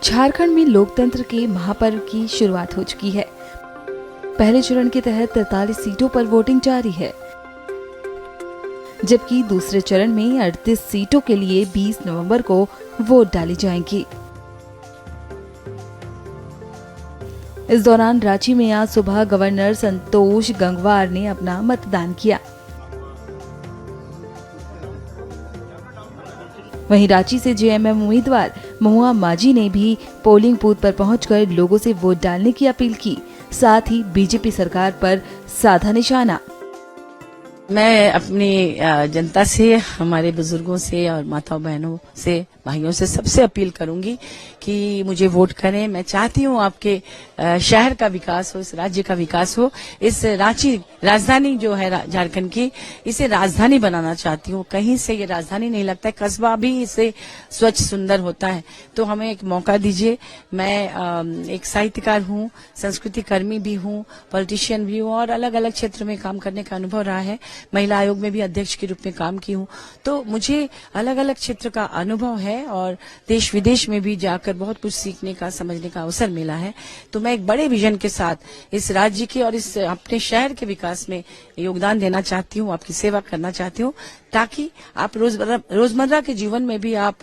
झारखंड में लोकतंत्र के महापर्व की शुरुआत हो चुकी है। पहले चरण के तहत 43 सीटों पर वोटिंग जारी है, जबकि दूसरे चरण में 38 सीटों के लिए 20 नवंबर को वोट डाली जाएंगी। इस दौरान रांची में आज सुबह गवर्नर संतोष गंगवार ने अपना मतदान किया। वहीं रांची से जेएमएम उम्मीदवार महुआ माझी ने भी पोलिंग बूथ पर पहुंचकर लोगों से वोट डालने की अपील की। साथ ही बीजेपी सरकार पर साधा निशाना। मैं अपनी जनता से, हमारे बुजुर्गों से और माताओं बहनों से, भाइयों से सबसे अपील करूंगी कि मुझे वोट करें। मैं चाहती हूं आपके शहर का विकास हो, इस राज्य का विकास हो। इस रांची राजधानी जो है झारखंड की, इसे राजधानी बनाना चाहती हूं। कहीं से ये राजधानी नहीं लगता है, कस्बा भी इसे स्वच्छ सुंदर होता है। तो हमें एक मौका दीजिए। मैं एक साहित्यकार हूं, संस्कृति कर्मी भी हूं, पॉलिटिशियन भी हूं और अलग अलग क्षेत्र में काम करने का अनुभव रहा है। महिला आयोग में भी अध्यक्ष के रूप में काम की हूं, तो मुझे अलग अलग क्षेत्र का अनुभव है और देश विदेश में भी जाकर बहुत कुछ सीखने का, समझने का अवसर मिला है। तो मैं एक बड़े विजन के साथ इस राज्य के और इस अपने शहर के विकास में योगदान देना चाहती हूँ, आपकी सेवा करना चाहती हूँ, ताकि आप रोजमर्रा के जीवन में भी आप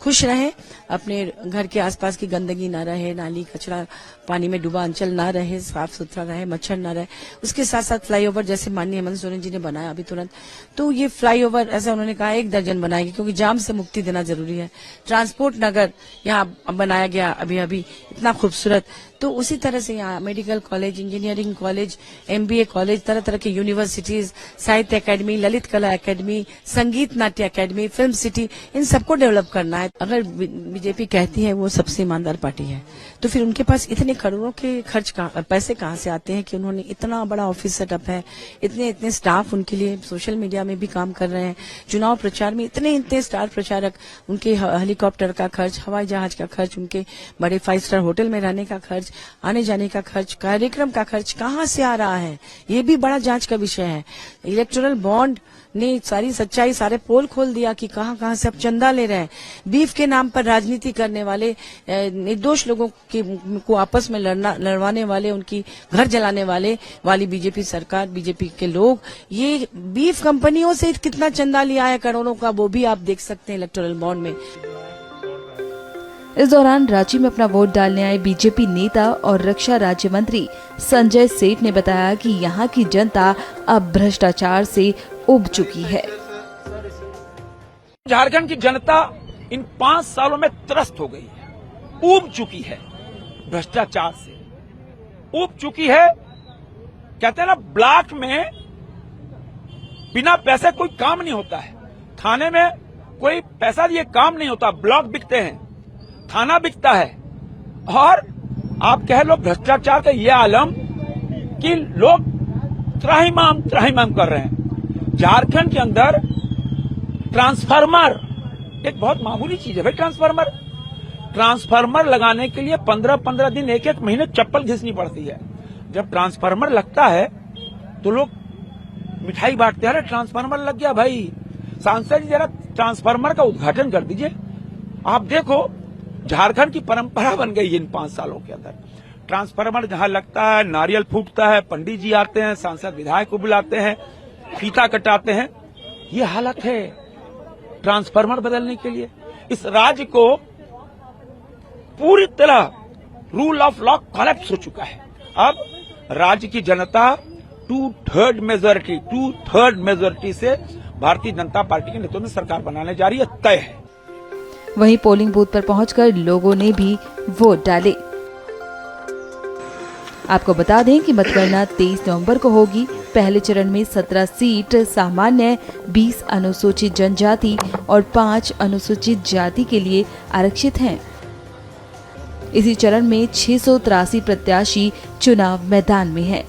खुश रहें। अपने घर के आसपास की गंदगी ना रहे, नाली कचरा पानी में डूबा अंचल ना रहे, साफ सुथरा रहे, मच्छर ना रहे। उसके साथ साथ फ्लाईओवर जैसे माननीय हेमंत सोरेन जी ने बनाया अभी तुरंत, तो ये फ्लाईओवर ऐसा उन्होंने कहा 1 दर्जन बनाएगी, क्योंकि जाम से मुक्ति देना जरूरी है। ट्रांसपोर्ट नगर यहाँ बनाया गया अभी इतना खूबसूरत। तो उसी तरह से यहाँ medical college, engineering college, MBA college, तरह तरह की यूनिवर्सिटीज, साहित्य एकेडमी, ललित कला एकेडमी, संगीत नाट्य एकेडमी, फिल्म सिटी, इन सबको डेवलप करना है। अगर बीजेपी कहती है वो सबसे ईमानदार पार्टी है, तो फिर उनके पास इतने करोड़ों के पैसे कहाँ से आते हैं कि उन्होंने इतना बड़ा ऑफिस सेटअप है, इतने स्टाफ उनके लिए सोशल मीडिया में भी काम कर रहे हैं, चुनाव प्रचार में इतने स्टार प्रचारक, उनके हेलीकॉप्टर का खर्च, हवाई जहाज का खर्च, उनके बड़े 5 स्टार होटल में रहने का खर्च, आने जाने का खर्च, कार्यक्रम का खर्च कहाँ से आ रहा है, ये भी बड़ा जांच का विषय है। इलेक्टोरल बॉन्ड ने सारी सच्चाई, सारे पोल खोल दिया कि कहाँ से अब चंदा ले रहे हैं। बीफ के नाम पर राजनीति करने वाले, निर्दोष लोगों को आपस में लड़वाने वाले, उनकी घर जलाने वाली बीजेपी सरकार, बीजेपी के लोग, ये बीफ कंपनियों से कितना चंदा लिया है करोड़ों का, वो भी आप देख सकते हैं इलेक्टोरल बॉन्ड में। इस दौरान रांची में अपना वोट डालने आए बीजेपी नेता और रक्षा राज्य मंत्री संजय सेठ ने बताया कि यहाँ की जनता अब भ्रष्टाचार से उब चुकी है। झारखंड की जनता इन 5 सालों में त्रस्त हो गई है, उब चुकी है, भ्रष्टाचार से उब चुकी है। कहते हैं ना, ब्लॉक में बिना पैसे कोई काम नहीं होता है। थाने में कोई पैसा दिए काम नहीं होता, ब्लॉक बिकते हैं, थाना बिकता है। और आप कह लो भ्रष्टाचार का ये आलम कि लोग त्राहिमाम कर रहे हैं। झारखंड के अंदर ट्रांसफार्मर एक बहुत मामूली चीज है भाई। ट्रांसफार्मर लगाने के लिए 15-15 दिन, 1-1 महीने चप्पल घिसनी पड़ती है। जब ट्रांसफार्मर लगता है तो लोग मिठाई बांटते हैं, अरे ट्रांसफार्मर लग गया भाई। सांसद जी जरा ट्रांसफार्मर का उद्घाटन कर दीजिए। आप देखो, झारखंड की परंपरा बन गई है इन 5 सालों के अंदर। ट्रांसफार्मर जहां लगता है, नारियल फूटता है, पंडित जी आते हैं, सांसद विधायक को बुलाते हैं, फीता कटाते हैं। ये हालत है ट्रांसफार्मर बदलने के लिए। इस राज्य को पूरी तरह रूल ऑफ लॉ कोलैप्स हो चुका है। अब राज्य की जनता 2/3 मेजोरिटी से भारतीय जनता पार्टी के नेतृत्व में सरकार बनाने जा रही है, तय है। वहीं पोलिंग बूथ पर पहुंचकर लोगों ने भी वोट डाले। आपको बता दें कि मतगणना 23 नवंबर को होगी। पहले चरण में 17 सीट सामान्य, 20 अनुसूचित जनजाति और 5 अनुसूचित जाति के लिए आरक्षित हैं। इसी चरण में 683 प्रत्याशी चुनाव मैदान में हैं।